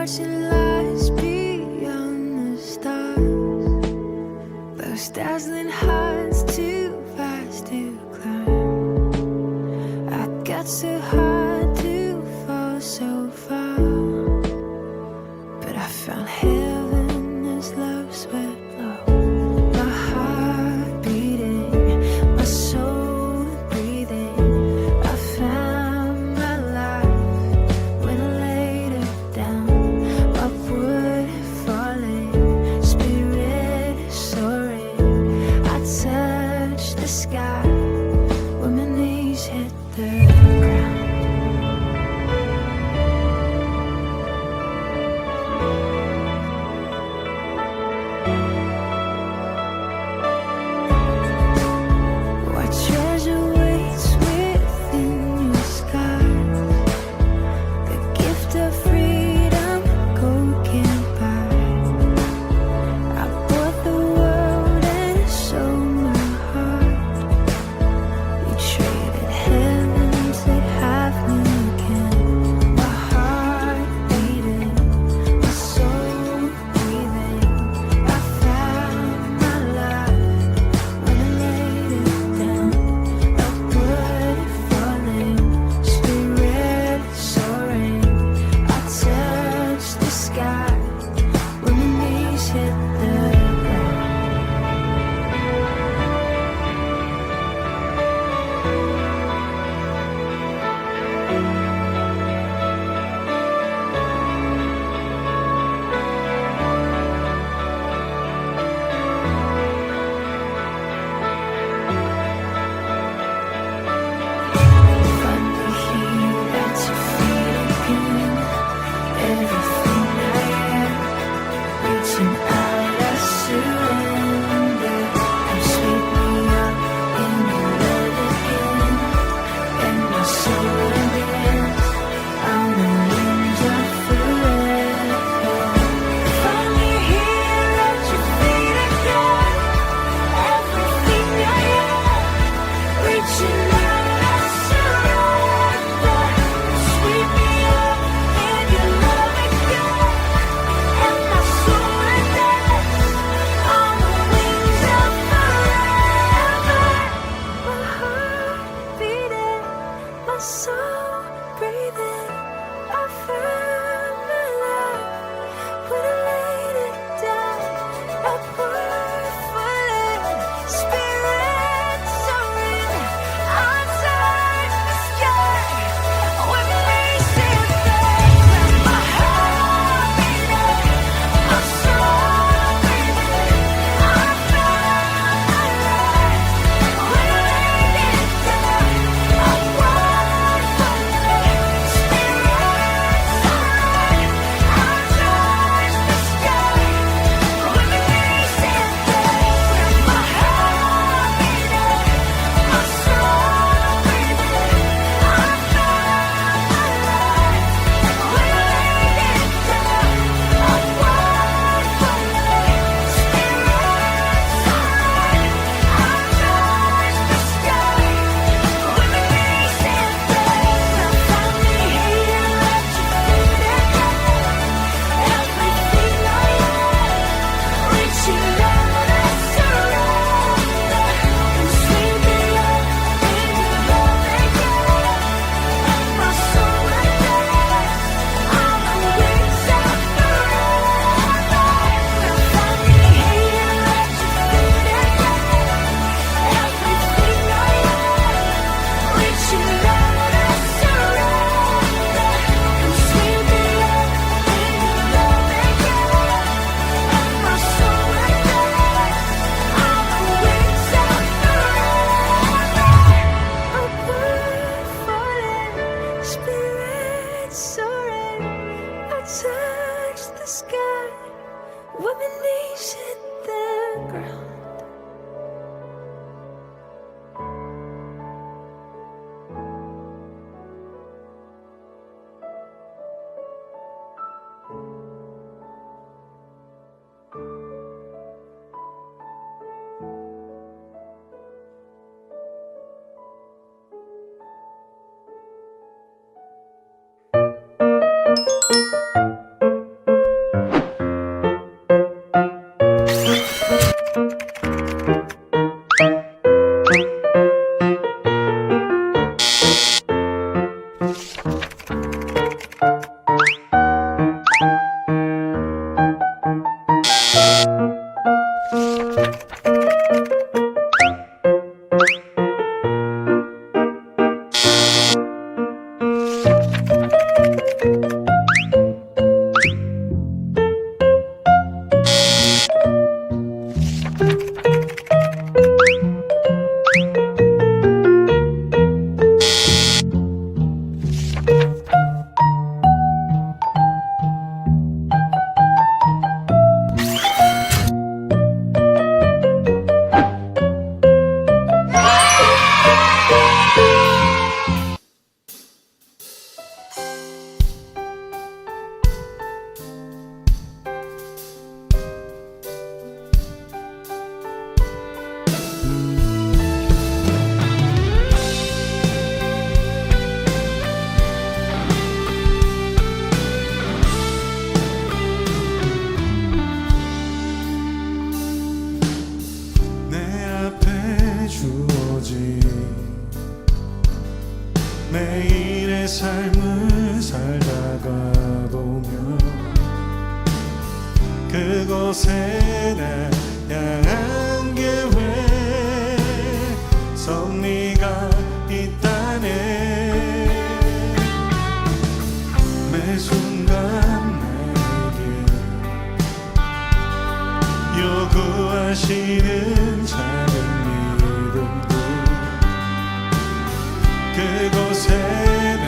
watching lights beyond the stars. Those dazzling heights too fast to climb. I got so hard to fall so far, but I found heaven as love swept low. My heart beating, my soul breathing. I found my life when I laid it down. Upward falling, spirit soaring. I touched the sky when my knees hit the ground. What treasure waits within your skies? The gift of freedom gold can't buy. I bought the world and sold my heart. We traded heaven to have me again. My heart beating, my soul breathing. I found my life when I laid it down. Upward falling, spirit soaring. I touched the sky when my knees hit the ground. Finally here at your feet again. Everything I am, reaching out, I surrender. Come sweep me up in your love again, and my soul again. On the wings of forever. Finally here at your feet again. Everything I am, reaching out, I surrender. Sweep me up in your love again, and my soul again. On the wings of forever. My heart beating, my soul breathing. I found my life when I laid it down. Upward falling, spirit soaring. I touched the sky when my knees hit the ground. My heart beating, my soul breathing. I found my life when I laid it down. Upward falling, 매일의 삶을 살다가 보면 그곳에 나 향한 계획 섭리가 있다네. 매 순간 나에게 요구하시는 작은 믿음도 그곳에 나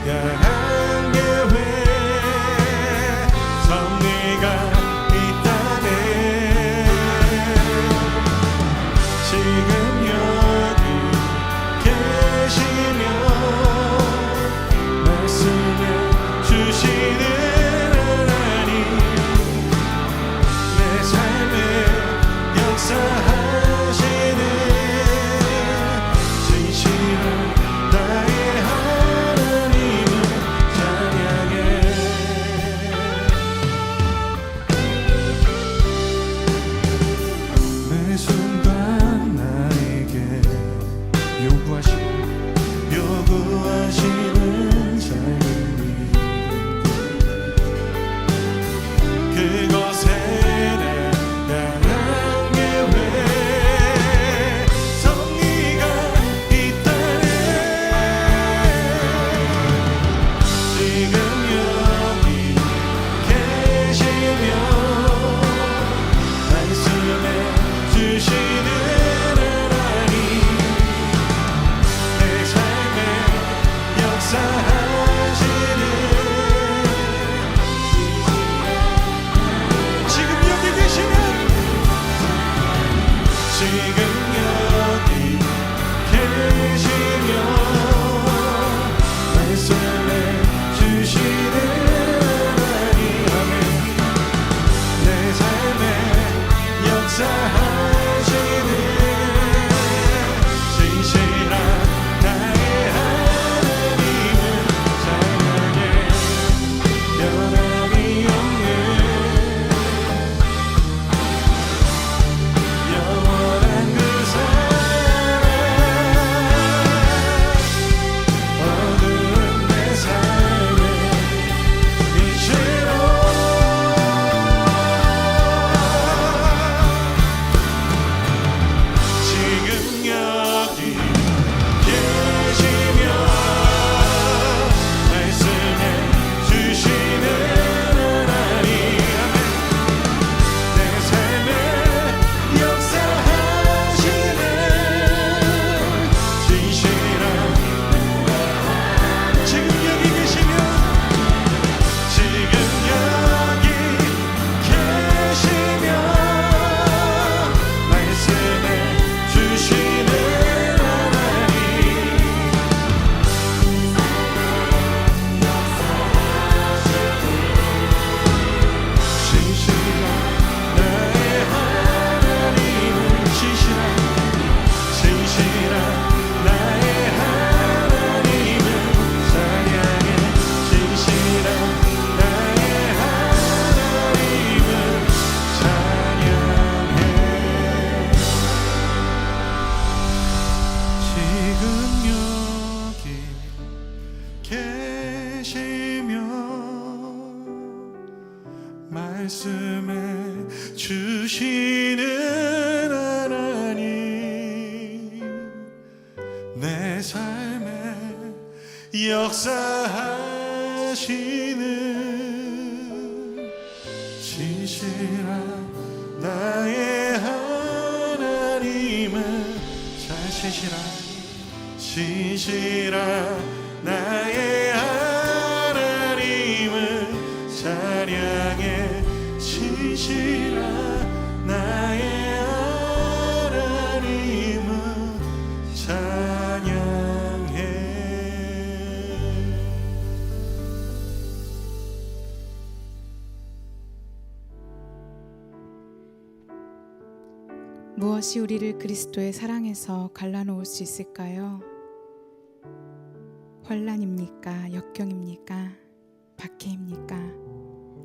향한 계획 섭리가 있다네. 지금 여기 계시며 말씀해 주시는 하나님, 내 삶에 역사하시는 진실한 나의 하나님을 찬양해. 매 순간 나에게 요구하시는 작은 믿음 그곳에 나 향한 계획 섭리가 있다네. 지금 여기 계시며 말씀해 주시는 하나님, 내 삶에 역사하시는 지금 여기 계시면 지금 여기 계시며 말씀해 주시는 하나님, 아멘. 내 삶에 역사하시는 진실한 나의 하나님을 찬양해. 변함이 없는 영원한 그 사랑, 어두운 내 삶에 빛으로 지금 여기 계시며 말씀해 주시는 하나님, 아멘. 내 삶에 역사하시는 진실한 지금 여기 계시며 지금 여기 계시며 말씀해 주시는 하나님, 진실한 나의 하나님을 진실한 나의 하나님을 찬양해. 진실한 나의 하나님을 찬양해. 지금 여기 계시며 말씀해 주시는 하나님, 내 삶에 역사하시는 진실한 나의 하나님을 진실한 나의 하나님을 찬양해. 진실한 나의 하나님을 찬양해. 무엇이 우리를 그리스도의 사랑에서 갈라놓을 수 있을까요? 환난입니까? 역경입니까? 박해입니까?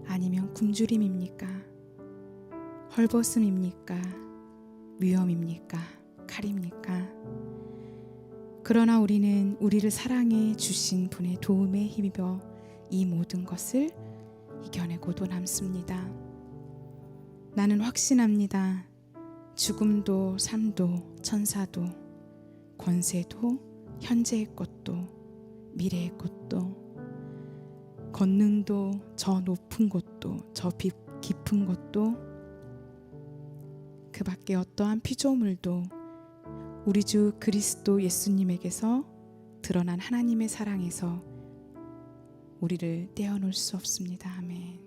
아니면 굶주림입니까? 헐벗음입니까? 위험입니까? 칼입니까? 그러나 우리는 우리를 사랑해 주신 분의 도움에 힘입어 이 모든 것을 이겨내고도 남습니다. 나는 확신합니다. 죽음도 삶도 천사도 권세도 현재의 것도 미래의 것도 권능도 저 높은 곳도 저 깊은 곳도 그 밖에 어떠한 피조물도 우리 주 그리스도 예수님에게서 드러난 하나님의 사랑에서 우리를 떼어놓을 수 없습니다. 아멘.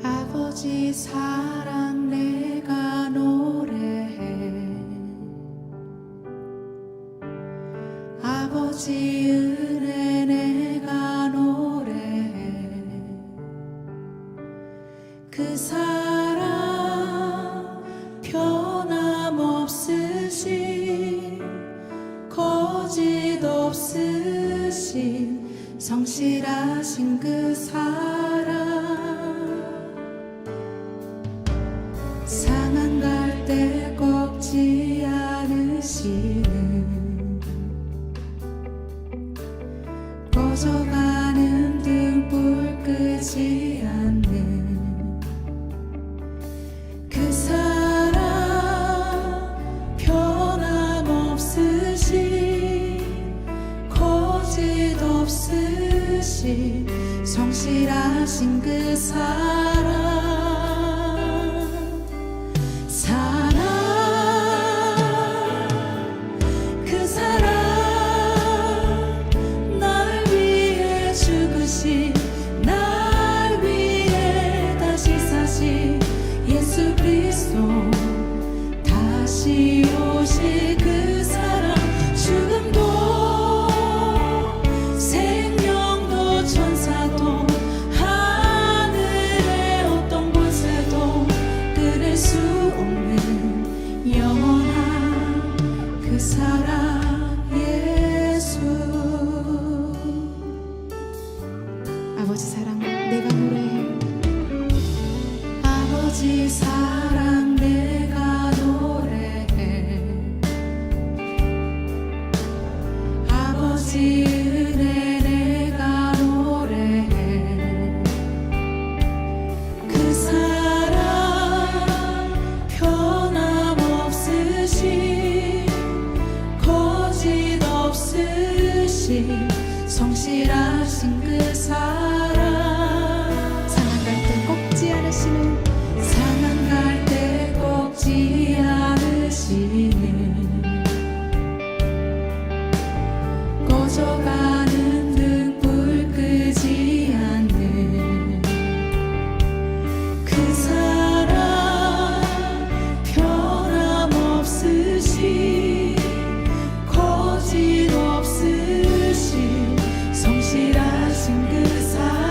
아버지 사랑 내가 노래해 아버지 은혜 내가 노래해 그 사랑 변함없으신 거짓 없으신 성실하신 그 사랑 상한 갈 때 꺾지 않으시는 꺼져가는 등불 끄지 않는 그 사랑 변함없으신 거짓 없으신 성실하신 그 사랑 그 사랑 날 위해 죽으신 날 위해 다시 사신 예수 그리스도 다시 오실 그 사랑 죽음도 생명도 천사도 하늘의 어떤 권세도 끊을 수 없는 영원한 그 사랑 예수 아버지 사랑 내가 노래해 아버지 사랑 내가 노래해 아버지 은혜 내가 노래해 그 사랑 변함없으신 거짓 없으신 성실하신 그 사랑 상한 갈 때 꺾지 않으시는 상한 갈 때 꺾지 않으시는 꺼져가는 등불 끄지 않는 그 사랑 변함없으신 거짓 없으신 성실하신 그 사랑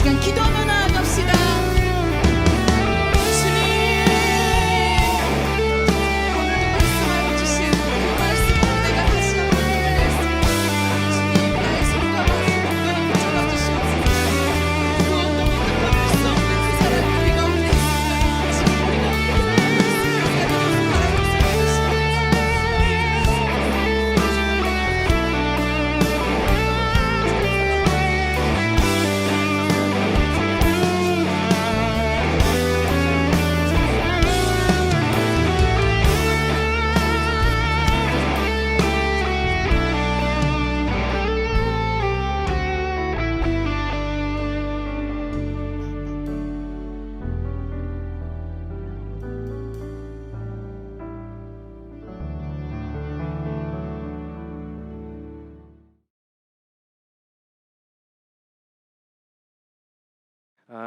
시간 기도하며 나아갑시다. 주님, 오늘도 말씀하여 주신 그 말씀으로 내가 다시 한번 드리겠습니다. 주님, 나의 손과 발을 온전히 붙잡아 주시옵소서. 그 어떤 것도 바꿀 수 없는 그 사랑이 우리 가운데 있습니다. 지금 우리 가운데 말씀을 바라보고 주시옵소서.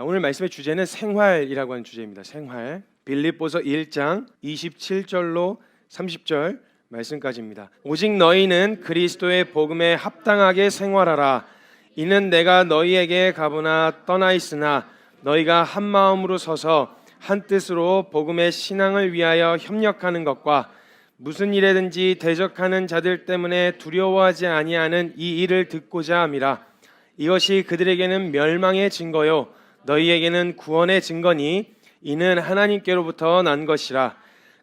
오늘 말씀의 주제는 생활이라고 하는 주제입니다. 생활. 빌립보서 1장 27절로 30절 말씀까지입니다. 오직 너희는 그리스도의 복음에 합당하게 생활하라. 이는 내가 너희에게 가보나 떠나 있으나 너희가 한 마음으로 서서 한 뜻으로 복음의 신앙을 위하여 협력하는 것과 무슨 일에든지 대적하는 자들 때문에 두려워하지 아니하는 이 일을 듣고자 함이라. 이것이 그들에게는 멸망의 증거요 너희에게는 구원의 증거니 이는 하나님께로부터 난 것이라.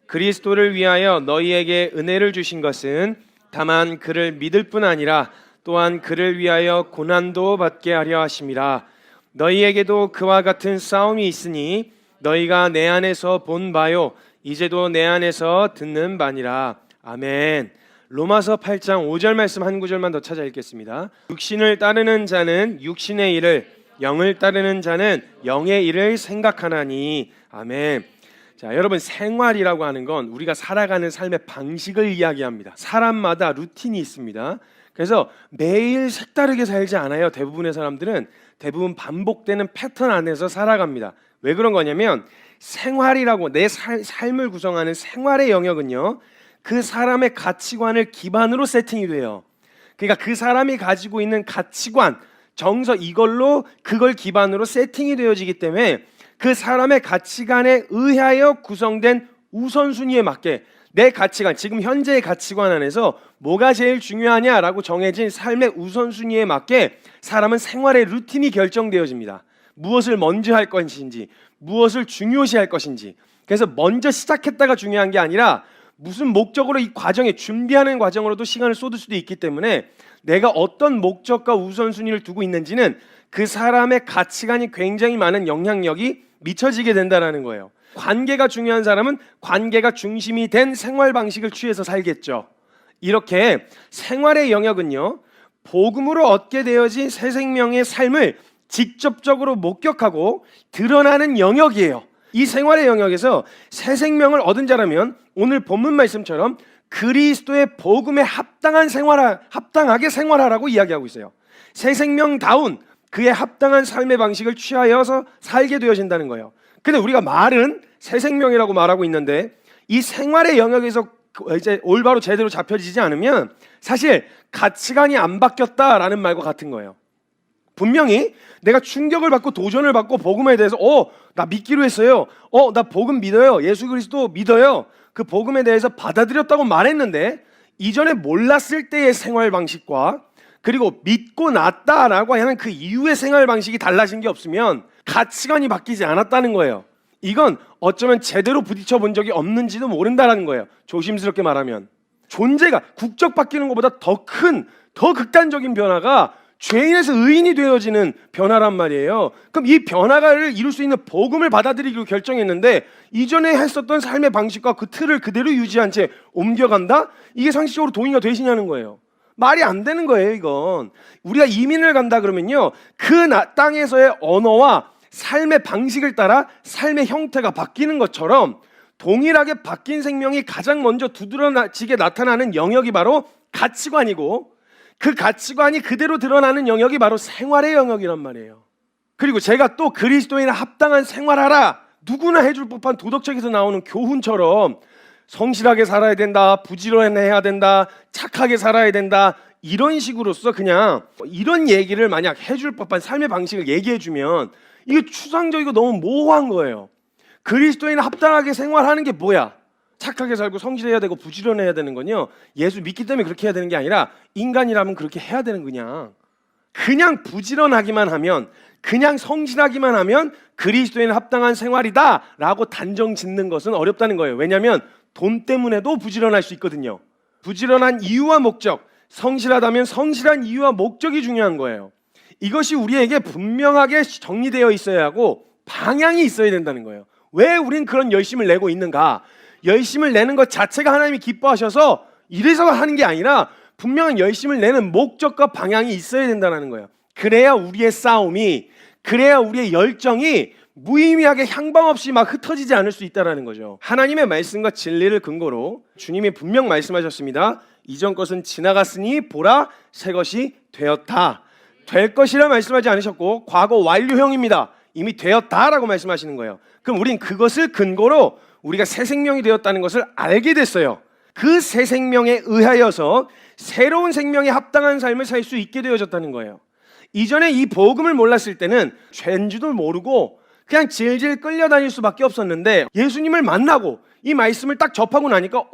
그리스도를 위하여 너희에게 은혜를 주신 것은 다만 그를 믿을 뿐 아니라 또한 그를 위하여 고난도 받게 하려 하심이라. 너희에게도 그와 같은 싸움이 있으니 너희가 내 안에서 본 바요 이제도 내 안에서 듣는 바니라. 아멘. 로마서 8장 5절 말씀 한 구절만 더 찾아 읽겠습니다. 육신을 따르는 자는 육신의 일을, 영을 따르는 자는 영의 일을 생각하나니. 아멘. 자, 여러분, 생활이라고 하는 건 우리가 살아가는 삶의 방식을 이야기합니다. 사람마다 루틴이 있습니다. 그래서 매일 색다르게 살지 않아요. 대부분의 사람들은 대부분 반복되는 패턴 안에서 살아갑니다. 왜 그런 거냐면 생활이라고 내 삶을 구성하는 생활의 영역은요, 그 사람의 가치관을 기반으로 세팅이 돼요. 그러니까 그 사람이 가지고 있는 가치관, 정서, 이걸로 그걸 기반으로 세팅이 되어지기 때문에 그 사람의 가치관에 의하여 구성된 우선순위에 맞게 내 가치관, 지금 현재의 가치관 안에서 뭐가 제일 중요하냐라고 정해진 삶의 우선순위에 맞게 사람은 생활의 루틴이 결정되어집니다. 무엇을 먼저 할 것인지, 무엇을 중요시 할 것인지. 그래서 먼저 시작했다가 중요한 게 아니라 무슨 목적으로 이 과정에 준비하는 과정으로도 시간을 쏟을 수도 있기 때문에 내가 어떤 목적과 우선순위를 두고 있는지는 그 사람의 가치관이 굉장히 많은 영향력이 미쳐지게 된다는 거예요. 관계가 중요한 사람은 관계가 중심이 된 생활 방식을 취해서 살겠죠. 이렇게 생활의 영역은요, 복음으로 얻게 되어진 새 생명의 삶을 직접적으로 목격하고 드러나는 영역이에요. 이 생활의 영역에서 새 생명을 얻은 자라면 오늘 본문 말씀처럼 그리스도의 복음에 합당하게 생활하라고 이야기하고 있어요. 새 생명다운 그의 합당한 삶의 방식을 취하여서 살게 되어진다는 거예요. 근데 우리가 말은 새 생명이라고 말하고 있는데 이 생활의 영역에서 이제 올바로 제대로 잡혀지지 않으면 사실 가치관이 안 바뀌었다라는 말과 같은 거예요. 분명히 내가 충격을 받고 도전을 받고 복음에 대해서 나 믿기로 했어요. 나 복음 믿어요. 예수 그리스도 믿어요. 그 복음에 대해서 받아들였다고 말했는데 이전에 몰랐을 때의 생활 방식과 그리고 믿고 났다라고 하는 그 이후의 생활 방식이 달라진 게 없으면 가치관이 바뀌지 않았다는 거예요. 이건 어쩌면 제대로 부딪혀 본 적이 없는지도 모른다라는 거예요. 조심스럽게 말하면 존재가 국적 바뀌는 것보다 더 극단적인 변화가 죄인에서 의인이 되어지는 변화란 말이에요. 그럼 이 변화를 이룰 수 있는 복음을 받아들이기로 결정했는데 이전에 했었던 삶의 방식과 그 틀을 그대로 유지한 채 옮겨간다? 이게 상식적으로 동의가 되시냐는 거예요. 말이 안 되는 거예요. 이건 우리가 이민을 간다 그러면요, 그 땅에서의 언어와 삶의 방식을 따라 삶의 형태가 바뀌는 것처럼 동일하게 바뀐 생명이 가장 먼저 두드러지게 나타나는 영역이 바로 가치관이고, 그 가치관이 그대로 드러나는 영역이 바로 생활의 영역이란 말이에요. 그리고 제가 또 그리스도인에 합당한 생활하라, 누구나 해줄 법한 도덕책에서 나오는 교훈처럼 성실하게 살아야 된다, 부지런해야 된다, 착하게 살아야 된다, 이런 식으로서 그냥 이런 얘기를 만약 해줄 법한 삶의 방식을 얘기해주면 이게 추상적이고 너무 모호한 거예요. 그리스도인 합당하게 생활하는 게 뭐야? 착하게 살고 성실해야 되고 부지런해야 되는 건요, 예수 믿기 때문에 그렇게 해야 되는 게 아니라 인간이라면 그렇게 해야 되는, 그냥 부지런하기만 하면, 그냥 성실하기만 하면 그리스도인 합당한 생활이다 라고 단정 짓는 것은 어렵다는 거예요. 왜냐하면 돈 때문에도 부지런할 수 있거든요. 부지런한 이유와 목적, 성실하다면 성실한 이유와 목적이 중요한 거예요. 이것이 우리에게 분명하게 정리되어 있어야 하고 방향이 있어야 된다는 거예요. 왜 우린 그런 열심을 내고 있는가? 열심을 내는 것 자체가 하나님이 기뻐하셔서 이래서 하는 게 아니라 분명한 열심을 내는 목적과 방향이 있어야 된다는 거예요. 그래야 우리의 싸움이, 그래야 우리의 열정이 무의미하게 향방 없이 막 흩어지지 않을 수 있다는 거죠. 하나님의 말씀과 진리를 근거로 주님이 분명 말씀하셨습니다. 이전 것은 지나갔으니 보라 새 것이 되었다. 될 것이라 말씀하지 않으셨고 과거 완료형입니다. 이미 되었다라고 말씀하시는 거예요. 그럼 우린 그것을 근거로 우리가 새 생명이 되었다는 것을 알게 됐어요. 그 새 생명에 의하여서 새로운 생명에 합당한 삶을 살 수 있게 되어졌다는 거예요. 이전에 이 복음을 몰랐을 때는 죄인지도 모르고 그냥 질질 끌려다닐 수밖에 없었는데, 예수님을 만나고 이 말씀을 딱 접하고 나니까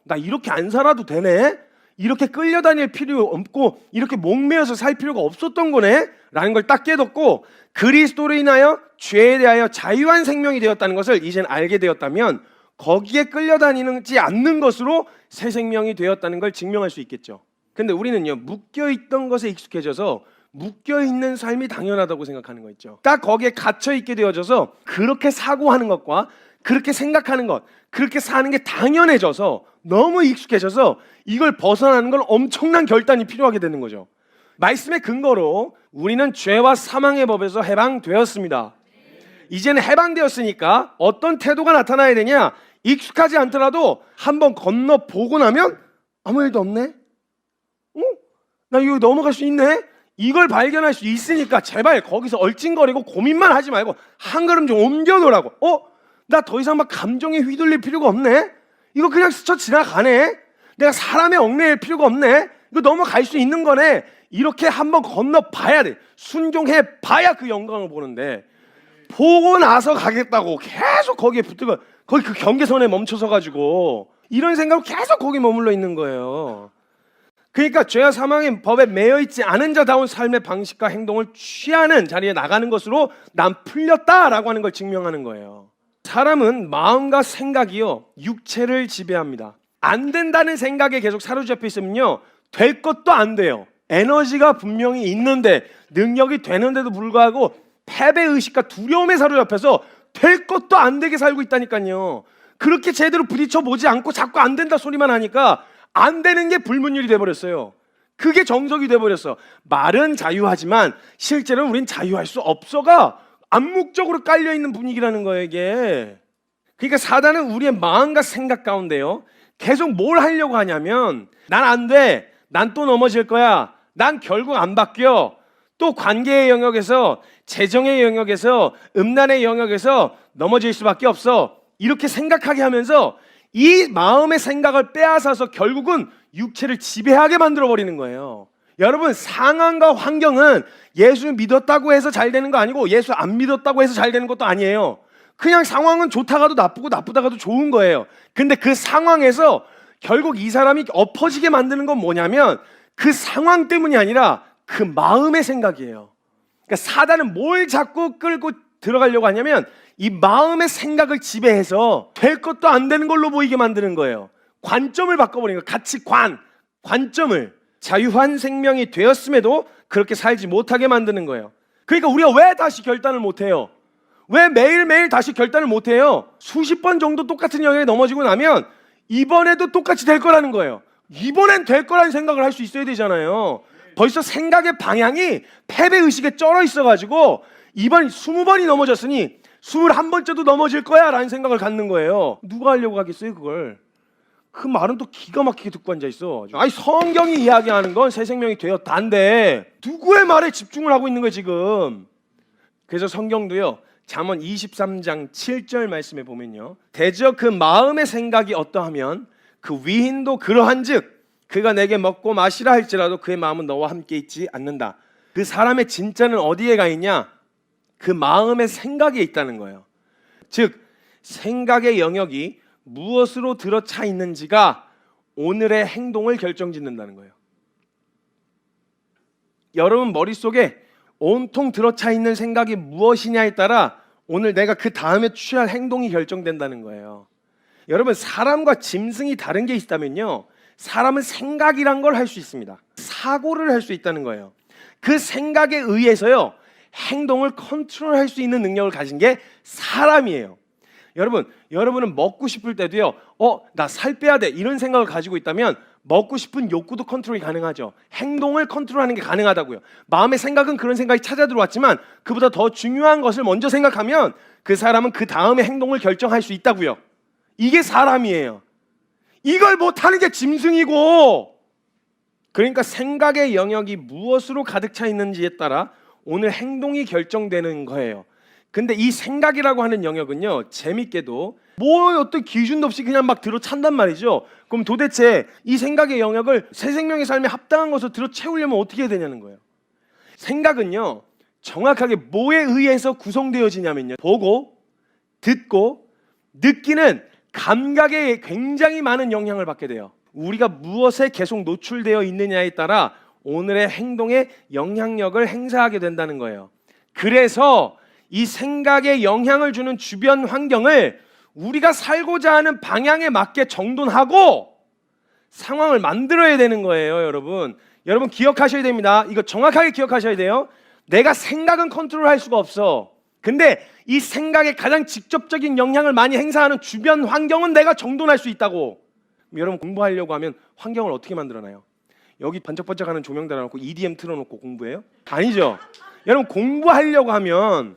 나 이렇게 안 살아도 되네? 이렇게 끌려다닐 필요 없고 이렇게 목매어서 살 필요가 없었던 거네? 라는 걸 딱 깨닫고 그리스도로 인하여 죄에 대하여 자유한 생명이 되었다는 것을 이젠 알게 되었다면 거기에 끌려다니지 않는 것으로 새 생명이 되었다는 걸 증명할 수 있겠죠. 근데 우리는요, 묶여있던 것에 익숙해져서 묶여있는 삶이 당연하다고 생각하는 거 있죠. 딱 거기에 갇혀있게 되어져서 그렇게 사고하는 것과 그렇게 생각하는 것, 그렇게 사는 게 당연해져서 너무 익숙해져서 이걸 벗어나는 건 엄청난 결단이 필요하게 되는 거죠. 말씀의 근거로 우리는 죄와 사망의 법에서 해방되었습니다. 이제는 해방되었으니까 어떤 태도가 나타나야 되냐? 익숙하지 않더라도 한번 건너 보고 나면 아무 일도 없네? 나 이거 넘어갈 수 있네? 이걸 발견할 수 있으니까 제발 거기서 얼찡거리고 고민만 하지 말고 한 걸음 좀 옮겨놓으라고. 나 더 이상 막 감정에 휘둘릴 필요가 없네? 이거 그냥 스쳐 지나가네? 내가 사람에 얽매일 필요가 없네? 이거 넘어갈 수 있는 거네? 이렇게 한번 건너봐야 돼. 순종해 봐야 그 영광을 보는데, 보고 나서 가겠다고 계속 거기에 붙들고 거기 그 경계선에 멈춰서 가지고 이런 생각으로 계속 거기 머물러 있는 거예요. 그러니까 죄와 사망의 법에 매여 있지 않은 자다운 삶의 방식과 행동을 취하는 자리에 나가는 것으로 난 풀렸다라고 하는 걸 증명하는 거예요. 사람은 마음과 생각이요, 육체를 지배합니다. 안 된다는 생각에 계속 사로잡혀 있으면요, 될 것도 안 돼요. 에너지가 분명히 있는데, 능력이 되는데도 불구하고 패배의식과 두려움에 사로잡혀서 될 것도 안 되게 살고 있다니까요. 그렇게 제대로 부딪혀보지 않고 자꾸 안 된다 소리만 하니까 안 되는 게 불문율이 돼버렸어요. 그게 정석이 돼버렸어. 말은 자유하지만 실제로는 우린 자유할 수 없어가 암묵적으로 깔려있는 분위기라는 거예요, 이게. 그러니까 사단은 우리의 마음과 생각 가운데요, 계속 뭘 하려고 하냐면, 난 안 돼, 난 또 넘어질 거야, 난 결국 안 바뀌어, 또 관계의 영역에서, 재정의 영역에서, 음란의 영역에서 넘어질 수밖에 없어, 이렇게 생각하게 하면서 이 마음의 생각을 빼앗아서 결국은 육체를 지배하게 만들어버리는 거예요. 여러분, 상황과 환경은 예수 믿었다고 해서 잘 되는 거 아니고 예수 안 믿었다고 해서 잘 되는 것도 아니에요. 그냥 상황은 좋다가도 나쁘고 나쁘다가도 좋은 거예요. 근데 그 상황에서 결국 이 사람이 엎어지게 만드는 건 뭐냐면 그 상황 때문이 아니라 그 마음의 생각이에요. 그러니까 사단은 뭘 자꾸 끌고 들어가려고 하냐면 이 마음의 생각을 지배해서 될 것도 안 되는 걸로 보이게 만드는 거예요. 관점을 바꿔버리는 거예요. 가치관, 관점을. 자유한 생명이 되었음에도 그렇게 살지 못하게 만드는 거예요. 그러니까 우리가 왜 다시 결단을 못해요? 왜 매일매일 다시 결단을 못해요? 수십 번 정도 똑같은 영역에 넘어지고 나면 이번에도 똑같이 될 거라는 거예요. 이번엔 될 거라는 생각을 할 수 있어야 되잖아요. 벌써 생각의 방향이 패배의식에 쩔어 있어가지고 이번 20번이 넘어졌으니 21번째도 넘어질 거야 라는 생각을 갖는 거예요. 누가 하려고 하겠어요, 그걸? 그 말은 또 기가 막히게 듣고 앉아있어. 아니, 성경이 이야기하는 건 새 생명이 되었다인데 누구의 말에 집중을 하고 있는 거예요, 지금? 그래서 성경도요, 잠언 23장 7절 말씀에 보면요, 대저 그 마음의 생각이 어떠하면 그 위인도 그러한즉 그가 내게 먹고 마시라 할지라도 그의 마음은 너와 함께 있지 않는다. 그 사람의 진짜는 어디에 가 있냐? 그 마음의 생각에 있다는 거예요. 즉 생각의 영역이 무엇으로 들어차 있는지가 오늘의 행동을 결정짓는다는 거예요. 여러분 머릿속에 온통 들어차 있는 생각이 무엇이냐에 따라 오늘 내가 그 다음에 취할 행동이 결정된다는 거예요. 여러분 사람과 짐승이 다른 게 있다면요, 사람은 생각이란 걸 할 수 있습니다. 사고를 할 수 있다는 거예요. 그 생각에 의해서요 행동을 컨트롤할 수 있는 능력을 가진 게 사람이에요. 여러분은 먹고 싶을 때도요 나 살 빼야 돼 이런 생각을 가지고 있다면 먹고 싶은 욕구도 컨트롤이 가능하죠. 행동을 컨트롤하는 게 가능하다고요. 마음의 생각은 그런 생각이 찾아 들어왔지만 그보다 더 중요한 것을 먼저 생각하면 그 사람은 그 다음에 행동을 결정할 수 있다고요. 이게 사람이에요. 이걸 못하는 게 짐승이고, 그러니까 생각의 영역이 무엇으로 가득 차 있는지에 따라 오늘 행동이 결정되는 거예요. 근데 이 생각이라고 하는 영역은요 재밌게도 뭐 어떤 기준도 없이 그냥 막 들어찬단 말이죠. 그럼 도대체 이 생각의 영역을 새 생명의 삶에 합당한 것을 들어채우려면 어떻게 해야 되냐는 거예요. 생각은요 정확하게 뭐에 의해서 구성되어지냐면요, 보고 듣고 느끼는 감각에 굉장히 많은 영향을 받게 돼요. 우리가 무엇에 계속 노출되어 있느냐에 따라 오늘의 행동에 영향력을 행사하게 된다는 거예요. 그래서 이 생각에 영향을 주는 주변 환경을 우리가 살고자 하는 방향에 맞게 정돈하고 상황을 만들어야 되는 거예요. 여러분 기억하셔야 됩니다. 이거 정확하게 기억하셔야 돼요. 내가 생각은 컨트롤할 수가 없어. 근데 이 생각에 가장 직접적인 영향을 많이 행사하는 주변 환경은 내가 정돈할 수 있다고. 여러분 공부하려고 하면 환경을 어떻게 만들어놔요? 여기 반짝반짝하는 조명 달아놓고 EDM 틀어놓고 공부해요? 아니죠. 여러분 공부하려고 하면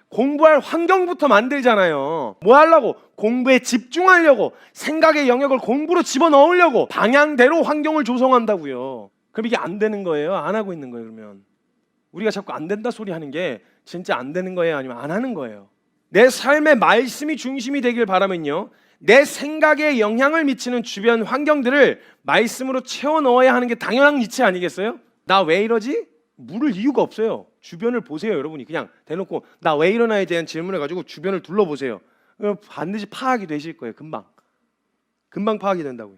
공부할 환경부터 만들잖아요. 뭐 하려고? 공부에 집중하려고, 생각의 영역을 공부로 집어넣으려고 방향대로 환경을 조성한다고요. 그럼 이게 안 되는 거예요? 안 하고 있는 거예요? 그러면 우리가 자꾸 안 된다 소리 하는 게 진짜 안 되는 거예요? 아니면 안 하는 거예요? 내 삶의 말씀이 중심이 되길 바라면요, 내 생각에 영향을 미치는 주변 환경들을 말씀으로 채워 넣어야 하는 게 당연한 이치 아니겠어요? 나 왜 이러지? 물을 이유가 없어요. 주변을 보세요. 여러분이 그냥 대놓고 나 왜 이러나에 대한 질문을 가지고 주변을 둘러보세요. 그럼 반드시 파악이 되실 거예요. 금방 파악이 된다고요.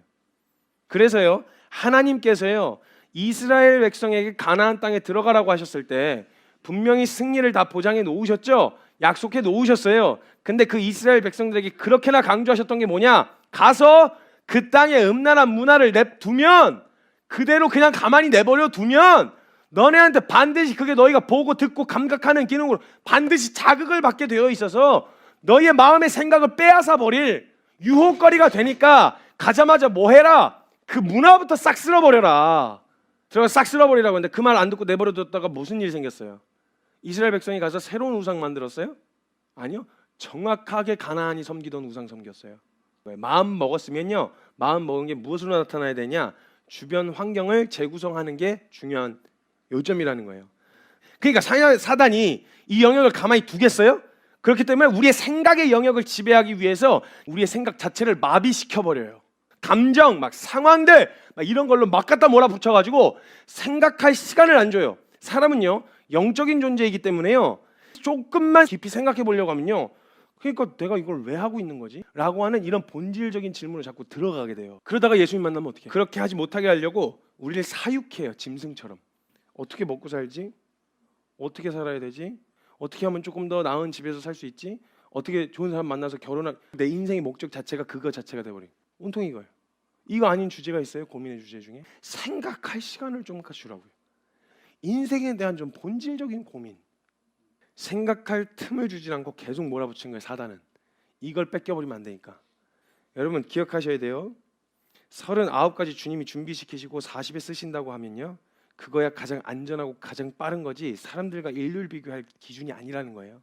그래서요 하나님께서요 이스라엘 백성에게 가나안 땅에 들어가라고 하셨을 때 분명히 승리를 다 보장해 놓으셨죠. 약속해 놓으셨어요. 근데 그 이스라엘 백성들에게 그렇게나 강조하셨던 게 뭐냐? 가서 그 땅의 음란한 문화를 냅두면, 그대로 그냥 가만히 내버려 두면 너네한테 반드시 그게 너희가 보고 듣고 감각하는 기능으로 반드시 자극을 받게 되어 있어서 너희의 마음의 생각을 빼앗아 버릴 유혹거리가 되니까 가자마자 뭐 해라? 그 문화부터 싹 쓸어버려라. 들어가 싹 쓸어버리라고 했는데 그 말 안 듣고 내버려뒀다가 무슨 일이 생겼어요? 이스라엘 백성이 가서 새로운 우상 만들었어요? 아니요. 정확하게 가나안이 섬기던 우상 섬겼어요. 마음 먹었으면요, 마음 먹은 게 무엇으로 나타나야 되냐? 주변 환경을 재구성하는 게 중요한 요점이라는 거예요. 그러니까 사단이 이 영역을 가만히 두겠어요? 그렇기 때문에 우리의 생각의 영역을 지배하기 위해서 우리의 생각 자체를 마비시켜버려요. 감정, 막 상황들 막 이런 걸로 막 갖다 몰아붙여가지고 생각할 시간을 안 줘요. 사람은요 영적인 존재이기 때문에요, 조금만 깊이 생각해 보려고 하면요, 그러니까 내가 이걸 왜 하고 있는 거지? 라고 하는 이런 본질적인 질문을 자꾸 들어가게 돼요. 그러다가 예수님 만나면 어떻게 해요? 그렇게 하지 못하게 하려고 우리를 사육해요. 짐승처럼. 어떻게 먹고 살지? 어떻게 살아야 되지? 어떻게 하면 조금 더 나은 집에서 살 수 있지? 어떻게 좋은 사람 만나서 결혼할, 내 인생의 목적 자체가 그거 자체가 돼버려. 온통 이거예요. 이거 아닌 주제가 있어요? 고민의 주제 중에 생각할 시간을 좀 주라고요. 인생에 대한 좀 본질적인 고민, 생각할 틈을 주지 않고 계속 몰아붙인 거예요. 사단은 이걸 뺏겨버리면 안 되니까. 여러분 기억하셔야 돼요. 39가지 주님이 준비시키시고 40에 쓰신다고 하면요, 그거야 가장 안전하고 가장 빠른 거지 사람들과 인류를 비교할 기준이 아니라는 거예요.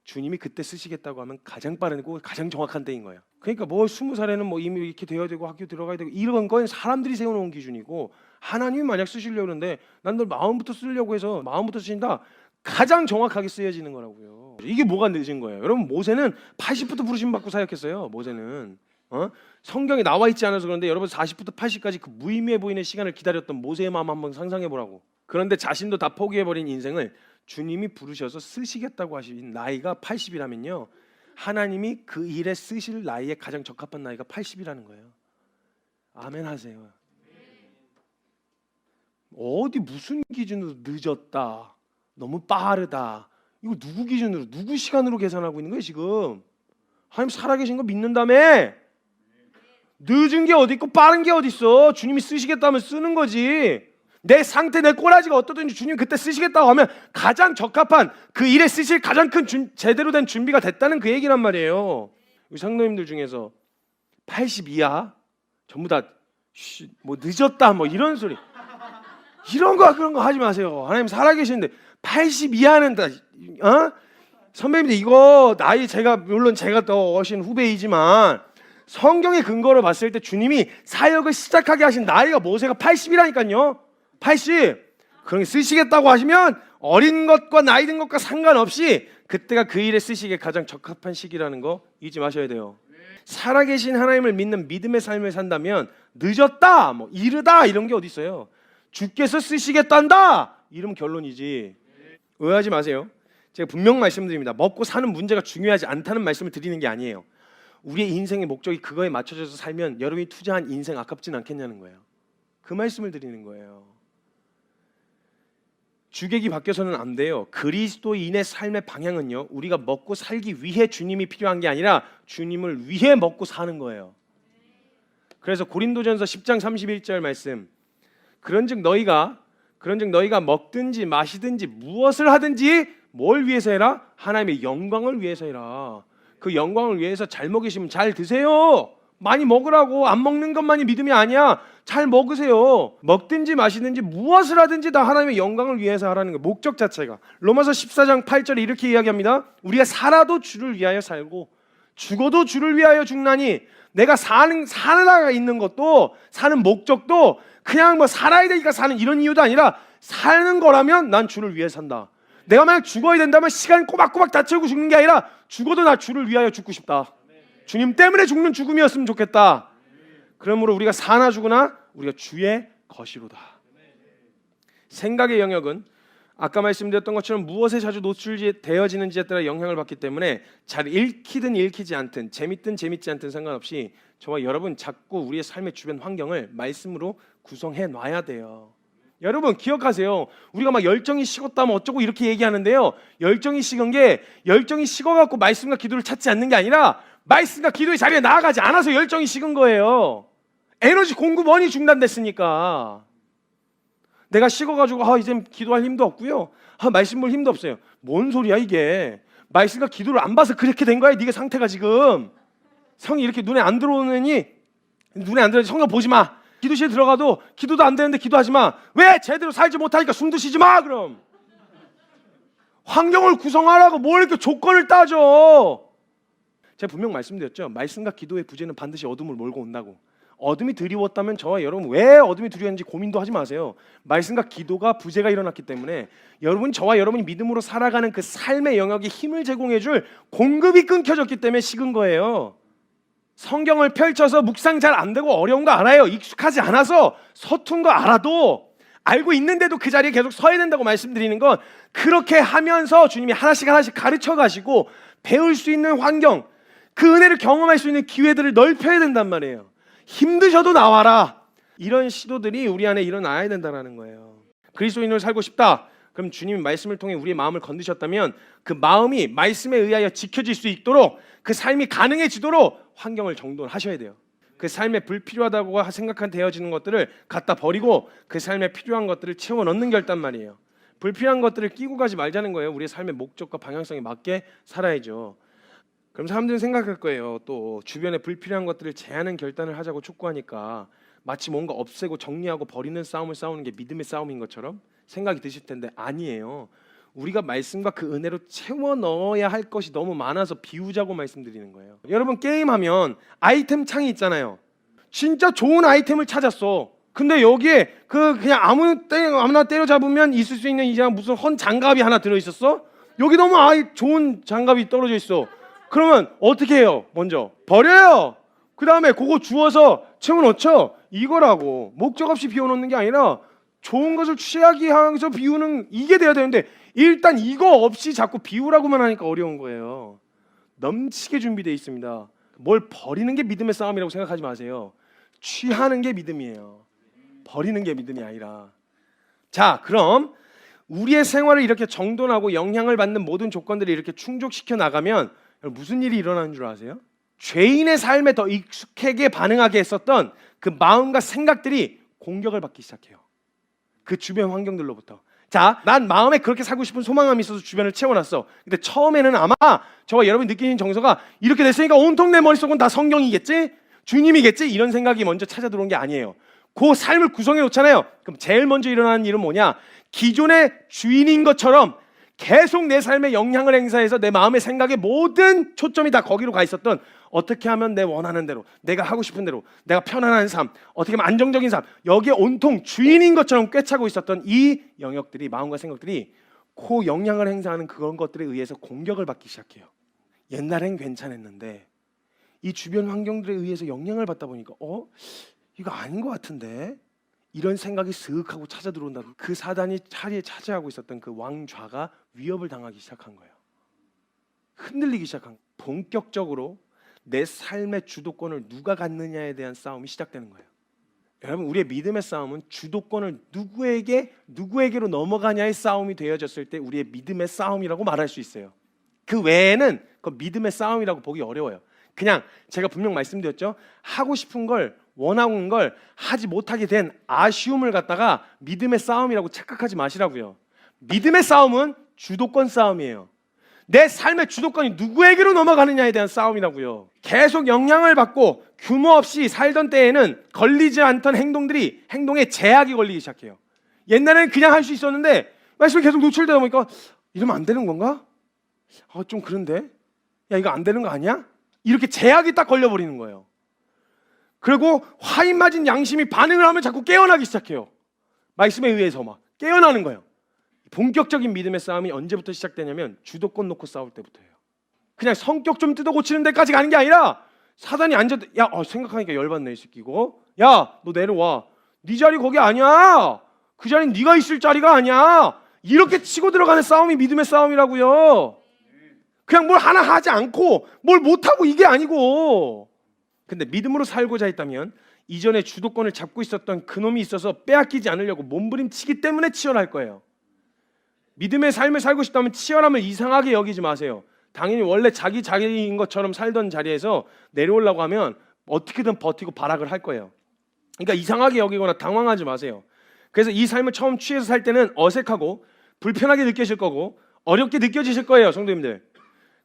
주님이 그때 쓰시겠다고 하면 가장 빠르고 가장 정확한 때인 거예요. 그러니까 뭐 20살에는 뭐 이미 이렇게 되어야 되고 학교 들어가야 되고 이런 건 사람들이 세워놓은 기준이고, 하나님이 만약 쓰시려고 그러는데 난 널 마음부터 쓰려고 해서 마음부터 쓰신다, 가장 정확하게 쓰여지는 거라고요. 이게 뭐가 늦은 거예요? 여러분 모세는 80부터 부르심 받고 사역했어요. 모세는 성경에 나와 있지 않아서 그런데 여러분 40부터 80까지 그 무의미해 보이는 시간을 기다렸던 모세의 마음 한번 상상해 보라고. 그런데 자신도 다 포기해버린 인생을 주님이 부르셔서 쓰시겠다고 하신 나이가 80이라면요, 하나님이 그 일에 쓰실 나이에 가장 적합한 나이가 80이라는 거예요. 아멘 하세요. 어디 무슨 기준으로 늦었다, 너무 빠르다, 이거 누구 기준으로, 누구 시간으로 계산하고 있는 거예요 지금? 하나님 살아계신 거 믿는다며? 늦은 게 어디 있고 빠른 게 어디 있어? 주님이 쓰시겠다면 쓰는 거지. 내 상태, 내 꼬라지가 어떠든지 주님 그때 쓰시겠다고 하면 가장 적합한 그 일에 쓰실 가장 큰 제대로 된 준비가 됐다는 그 얘기란 말이에요. 우리 상도님들 중에서 80 이하 전부 다 뭐 늦었다 뭐 이런 소리, 이런 거 그런 거 하지 마세요. 하나님 살아계시는데 80 이하는 다 선배님들, 이거 나이 물론 제가 더 훨씬 후배이지만 성경의 근거를 봤을 때 주님이 사역을 시작하게 하신 나이가 모세가 80이라니까요. 80. 그런 게 쓰시겠다고 하시면 어린 것과 나이 든 것과 상관없이 그때가 그 일에 쓰시기에 가장 적합한 시기라는 거 잊지 마셔야 돼요. 살아계신 하나님을 믿는 믿음의 삶을 산다면 늦었다, 뭐 이르다 이런 게 어디 있어요? 주께서 쓰시겠단다 이러면 결론이지. 오해하지 마세요. 제가 분명 말씀드립니다. 먹고 사는 문제가 중요하지 않다는 말씀을 드리는 게 아니에요. 우리의 인생의 목적이 그거에 맞춰져서 살면 여러분이 투자한 인생 아깝진 않겠냐는 거예요. 그 말씀을 드리는 거예요. 주객이 바뀌어서는 안 돼요. 그리스도인의 삶의 방향은요, 우리가 먹고 살기 위해 주님이 필요한 게 아니라 주님을 위해 먹고 사는 거예요. 그래서 고린도전서 10장 31절 말씀, 그런즉 너희가 먹든지 마시든지 무엇을 하든지 뭘 위해서 해라? 하나님의 영광을 위해서 해라. 그 영광을 위해서 잘 먹이시면 잘 드세요. 많이 먹으라고. 안 먹는 것만이 믿음이 아니야. 잘 먹으세요. 먹든지 마시든지 무엇을 하든지 다 하나님의 영광을 위해서 하라는 거예요. 목적 자체가. 로마서 14장 8절에 이렇게 이야기합니다. 우리가 살아도 주를 위하여 살고 죽어도 주를 위하여 죽나니, 내가 살아가 있는 것도, 사는 목적도 그냥 뭐 살아야 되니까 사는 이런 이유도 아니라, 사는 거라면 난 주를 위해 산다. 내가 만약 죽어야 된다면 시간 꼬박꼬박 다 채우고 죽는 게 아니라 죽어도 나 주를 위하여 죽고 싶다. 주님 때문에 죽는 죽음이었으면 좋겠다. 그러므로 우리가 사나 죽으나 우리가 주의 것이로다. 생각의 영역은 아까 말씀드렸던 것처럼 무엇에 자주 노출되어지는지에 따라 영향을 받기 때문에 잘 읽히든 읽히지 않든, 재밌든 재밌지 않든 상관없이 저와 여러분 자꾸 우리의 삶의 주변 환경을 말씀으로 구성해 놔야 돼요. 여러분 기억하세요. 우리가 막 열정이 식었다면 어쩌고 이렇게 얘기하는데요, 열정이 식은 게, 열정이 식어갖고 말씀과 기도를 찾지 않는 게 아니라 말씀과 기도의 자리에 나아가지 않아서 열정이 식은 거예요. 에너지 공급원이 중단됐으니까. 내가 식어가지고 이제 기도할 힘도 없고요, 말씀 볼 힘도 없어요. 뭔 소리야 이게. 말씀과 기도를 안 봐서 그렇게 된 거야. 네가 상태가 지금. 성이 이렇게 눈에 안 들어오느니 성경 보지 마. 기도실에 들어가도 기도도 안 되는데 기도하지 마. 왜? 제대로 살지 못하니까 숨도 쉬지 마. 그럼 환경을 구성하라고 뭘 이렇게 조건을 따져. 제가 분명 말씀드렸죠. 말씀과 기도의 부재는 반드시 어둠을 몰고 온다고. 어둠이 드리웠다면 저와 여러분 왜 어둠이 드리웠는지 고민도 하지 마세요. 말씀과 기도가 부재가 일어났기 때문에 저와 여러분이 믿음으로 살아가는 그 삶의 영역에 힘을 제공해줄 공급이 끊겨졌기 때문에 식은 거예요. 성경을 펼쳐서 묵상 잘 안 되고 어려운 거 알아요. 익숙하지 않아서 서툰 거 알아도, 알고 있는데도 그 자리에 계속 서야 된다고 말씀드리는 건, 그렇게 하면서 주님이 하나씩 가르쳐 가시고 배울 수 있는 환경, 그 은혜를 경험할 수 있는 기회들을 넓혀야 된단 말이에요. 힘드셔도 나와라. 이런 시도들이 우리 안에 일어나야 된다는 거예요. 그리스도인으로 살고 싶다. 그럼 주님이 말씀을 통해 우리의 마음을 건드셨다면 그 마음이 말씀에 의하여 지켜질 수 있도록, 그 삶이 가능해지도록 환경을 정돈하셔야 돼요. 그 삶에 불필요하다고 생각한 되어지는 것들을 갖다 버리고 그 삶에 필요한 것들을 채워 넣는 결단 말이에요. 불필요한 것들을 끼고 가지 말자는 거예요. 우리의 삶의 목적과 방향성에 맞게 살아야죠. 그럼 사람들은 생각할 거예요. 또 주변에 불필요한 것들을 제하는 결단을 하자고 촉구하니까 마치 뭔가 없애고 정리하고 버리는 싸움을 싸우는 게 믿음의 싸움인 것처럼 생각이 드실 텐데 아니에요. 우리가 말씀과 그 은혜로 채워 넣어야 할 것이 너무 많아서 비우자고 말씀드리는 거예요. 여러분 게임하면 아이템 창이 있잖아요. 진짜 좋은 아이템을 찾았어. 근데 여기에 그냥 아무나 때려잡으면 있을 수 있는 이제 무슨 헌 장갑이 하나 들어있었어? 여기 너무 좋은 장갑이 떨어져 있어. 그러면 어떻게 해요? 먼저 버려요. 그 다음에 그거 주워서 채워넣죠. 이거라고. 목적 없이 비워놓는 게 아니라 좋은 것을 취하기 향해서 비우는, 이게 돼야 되는데 일단 이거 없이 자꾸 비우라고만 하니까 어려운 거예요. 넘치게 준비되어 있습니다. 뭘 버리는 게 믿음의 싸움이라고 생각하지 마세요. 취하는 게 믿음이에요. 버리는 게 믿음이 아니라. 자, 그럼 우리의 생활을 이렇게 정돈하고 영향을 받는 모든 조건들을 이렇게 충족시켜 나가면 무슨 일이 일어나는 줄 아세요? 죄인의 삶에 더 익숙하게 반응하게 했었던 그 마음과 생각들이 공격을 받기 시작해요. 그 주변 환경들로부터. 자, 난 마음에 그렇게 살고 싶은 소망감이 있어서 주변을 채워놨어. 근데 처음에는 아마 저와 여러분이 느끼는 정서가 이렇게 됐으니까 온통 내 머릿속은 다 성경이겠지? 주님이겠지? 이런 생각이 먼저 찾아 들어온 게 아니에요. 그 삶을 구성해 놓잖아요. 그럼 제일 먼저 일어나는 일은 뭐냐? 기존의 주인인 것처럼 계속 내 삶에 영향을 행사해서 내 마음의 생각의 모든 초점이 다 거기로 가 있었던, 어떻게 하면 내 원하는 대로, 내가 하고 싶은 대로, 내가 편안한 삶, 어떻게 하면 안정적인 삶, 여기에 온통 주인인 것처럼 꿰차고 있었던 이 영역들이, 마음과 생각들이 그 영향을 행사하는 그런 것들에 의해서 공격을 받기 시작해요. 옛날엔 괜찮았는데 이 주변 환경들에 의해서 영향을 받다 보니까 이거 아닌 것 같은데, 이런 생각이 슥 하고 찾아 들어온다. 그 사단이 자리에 차지하고 있었던 그 왕좌가 위협을 당하기 시작한 거예요. 흔들리기 시작한 거예요. 본격적으로 내 삶의 주도권을 누가 갖느냐에 대한 싸움이 시작되는 거예요. 여러분, 우리의 믿음의 싸움은 주도권을 누구에게로 넘어가냐의 싸움이 되어졌을 때 우리의 믿음의 싸움이라고 말할 수 있어요. 그 외에는 그 믿음의 싸움이라고 보기 어려워요. 그냥 제가 분명 말씀드렸죠. 하고 싶은 걸, 원하는 걸 하지 못하게 된 아쉬움을 갖다가 믿음의 싸움이라고 착각하지 마시라고요. 믿음의 싸움은 주도권 싸움이에요. 내 삶의 주도권이 누구에게로 넘어가느냐에 대한 싸움이라고요. 계속 영향을 받고 규모 없이 살던 때에는 걸리지 않던 행동에 제약이 걸리기 시작해요. 옛날에는 그냥 할 수 있었는데 말씀이 계속 노출되다 보니까 이러면 안 되는 건가? 좀 그런데? 야, 이거 안 되는 거 아니야? 이렇게 제약이 딱 걸려버리는 거예요. 그리고 화인 맞은 양심이 반응을 하면 자꾸 깨어나기 시작해요. 말씀에 의해서 막 깨어나는 거예요. 본격적인 믿음의 싸움이 언제부터 시작되냐면 주도권 놓고 싸울 때부터예요. 그냥 성격 좀 뜯어 고치는 데까지 가는 게 아니라 사단이 앉아도 생각하니까 열받네 이 새끼고, 야, 너 내려와, 네 자리 거기 아니야, 그 자리는 네가 있을 자리가 아니야, 이렇게 치고 들어가는 싸움이 믿음의 싸움이라고요. 그냥 뭘 하나 하지 않고 뭘 못하고 이게 아니고. 근데 믿음으로 살고자 했다면 이전에 주도권을 잡고 있었던 그놈이 있어서 빼앗기지 않으려고 몸부림치기 때문에 치열할 거예요. 믿음의 삶을 살고 싶다면 치열함을 이상하게 여기지 마세요. 당연히 원래 자기 자리인 것처럼 살던 자리에서 내려오려고 하면 어떻게든 버티고 발악을 할 거예요. 그러니까 이상하게 여기거나 당황하지 마세요. 그래서 이 삶을 처음 취해서 살 때는 어색하고 불편하게 느껴질 거고 어렵게 느껴지실 거예요, 성도님들.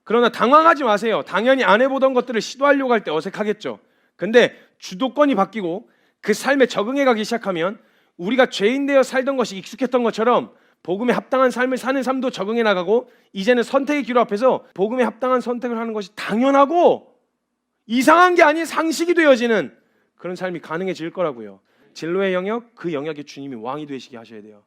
그러나 당황하지 마세요. 당연히 안 해보던 것들을 시도하려고 할 때 어색하겠죠. 근데 주도권이 바뀌고 그 삶에 적응해 가기 시작하면 우리가 죄인 되어 살던 것이 익숙했던 것처럼 복음에 합당한 삶을 사는 삶도 적응해 나가고, 이제는 선택의 기로 앞에서 복음에 합당한 선택을 하는 것이 당연하고 이상한 게 아닌 상식이 되어지는 그런 삶이 가능해질 거라고요. 진로의 영역, 그 영역에 주님이 왕이 되시게 하셔야 돼요.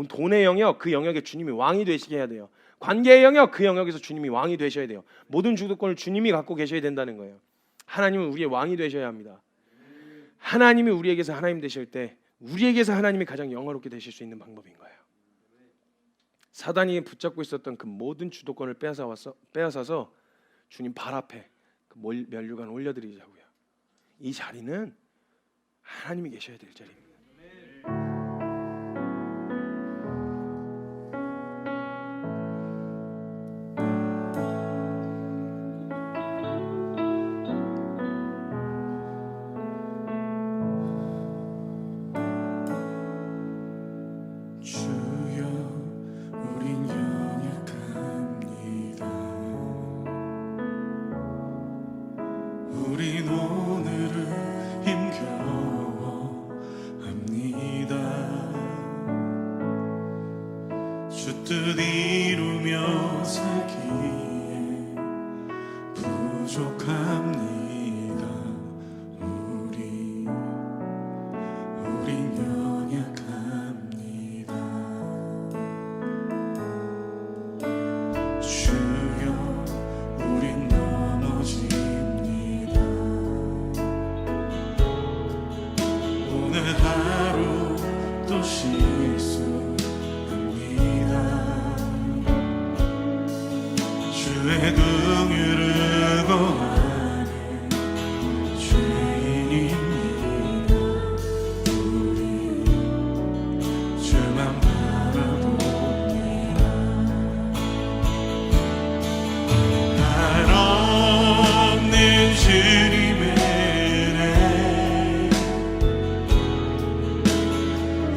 돈의 영역, 그 영역에 주님이 왕이 되시게 해야 돼요. 관계의 영역, 그 영역에서 주님이 왕이 되셔야 돼요. 모든 주도권을 주님이 갖고 계셔야 된다는 거예요. 하나님은 우리의 왕이 되셔야 합니다. 하나님이 우리에게서 하나님 되실 때 우리에게서 하나님이 가장 영화롭게 되실 수 있는 방법인 거예요. 사단이 붙잡고 있었던 그 모든 주도권을 빼앗아서 주님 발 앞에 그 면류관 올려드리자고요. 이 자리는 하나님이 계셔야 될 자리입니다. 주여, 우린 연약합니다. 우린 오늘을 힘겨워합니다. 주 뜻 이루며 살기에 부족합니다. 우린 연약합니다. 주여, 우린 넘어집니다. 주의 긍휼을 구하는 죄인입니다. 주만 바라봅니다. 한없는 주님의 은혜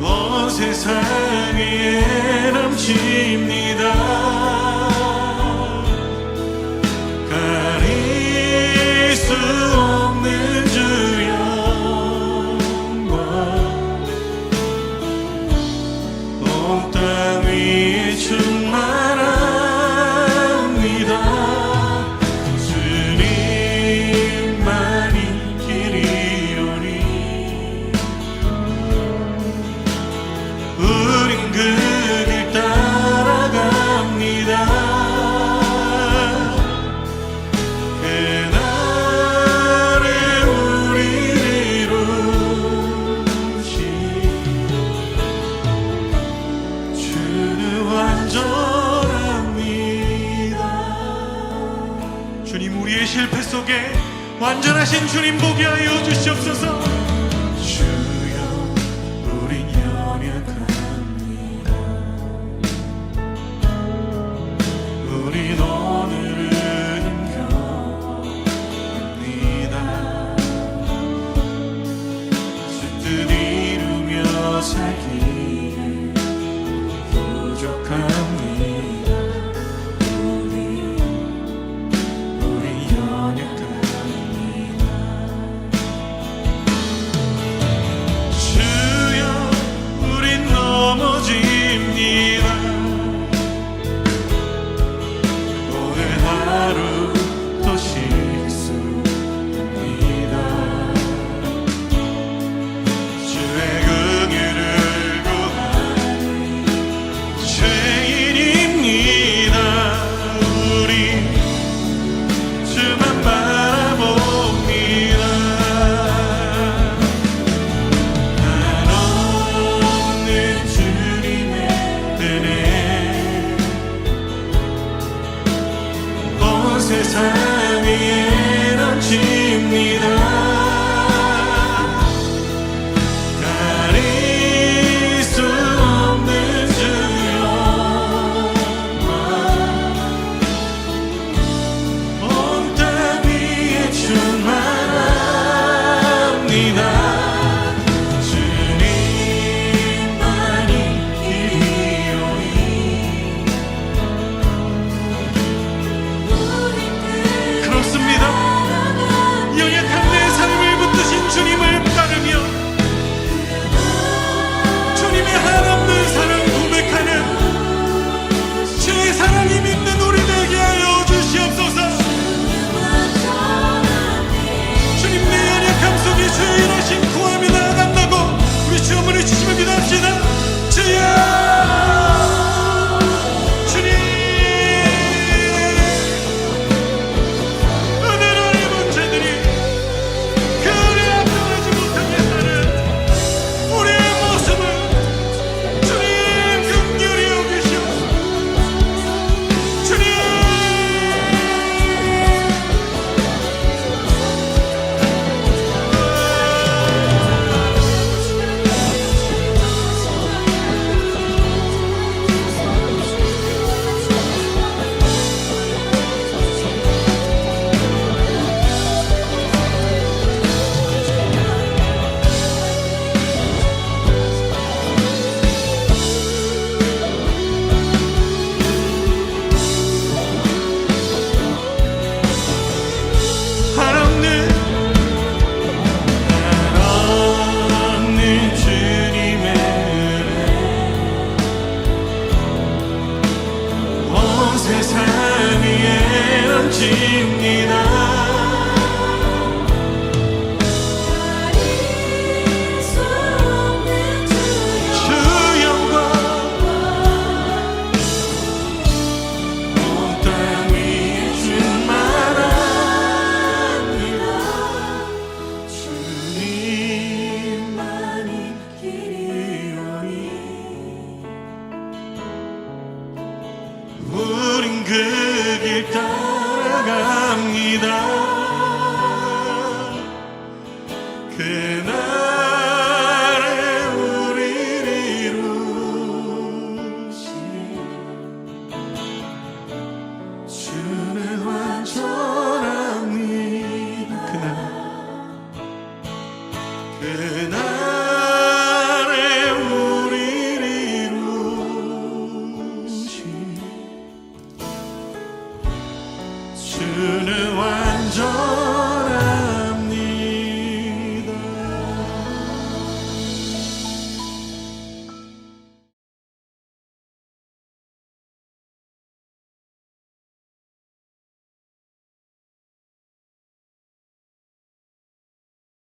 온 세상 위에 넘칩니다. 가릴 수 없는 주 영광 온 땅 위에 충만합니다. 주님만이 길이오니 우린 그 길 따라갑니다. 그날에 우리를 이루신 주는 완전합니다. 주님, 우리의 실패 속에 완전하신 주님 보게 하여 주시옵소서. 주여, 우린 연약합니다. 우린 오늘은 힘겨웁니다. 주 뜻 이루며 살기에 부족합니다. 우리 연약합니다. 주여, 우린 넘어집니다. 오늘 하루 또 실수입니다. 주의 긍휼을 구하는 죄인입니다. 우리 주만 바라봅니다. 한없는 주님의 은혜 온 세상 위에 넘칩니다. 가릴 수 없는 주 영광 온 땅 위에 충만합니다. 주님만이 길이오니 그렇습니다. 연약한 내 삶을 붙드신 주님을 따르며 주님의 한없는 사랑 고백하는 주의 사랑이 믿는 우리 되게 하여 주시옵소서. 주님, 내 연약함 속에 주의 일하신 구함이 나아간다고 우리 주 어머니 주심을 믿합시다. 주여, 주님, 은혜로 입은 자들이 그 은혜 앞서가지 못하게 하는 우리의 모습을 주님 긍휼히 여기시옵소서. 주님, 한없는 주님의 은혜 온 세상 위에 넘칩니다. 주 영광 온 땅 위에 충만합니다. 주님만이 길이오니 우린 그 길 따라 나갑니다. 그날에 우리를 이루신 주는 완전합니다. 그날에 우리를 이루신 주는 완전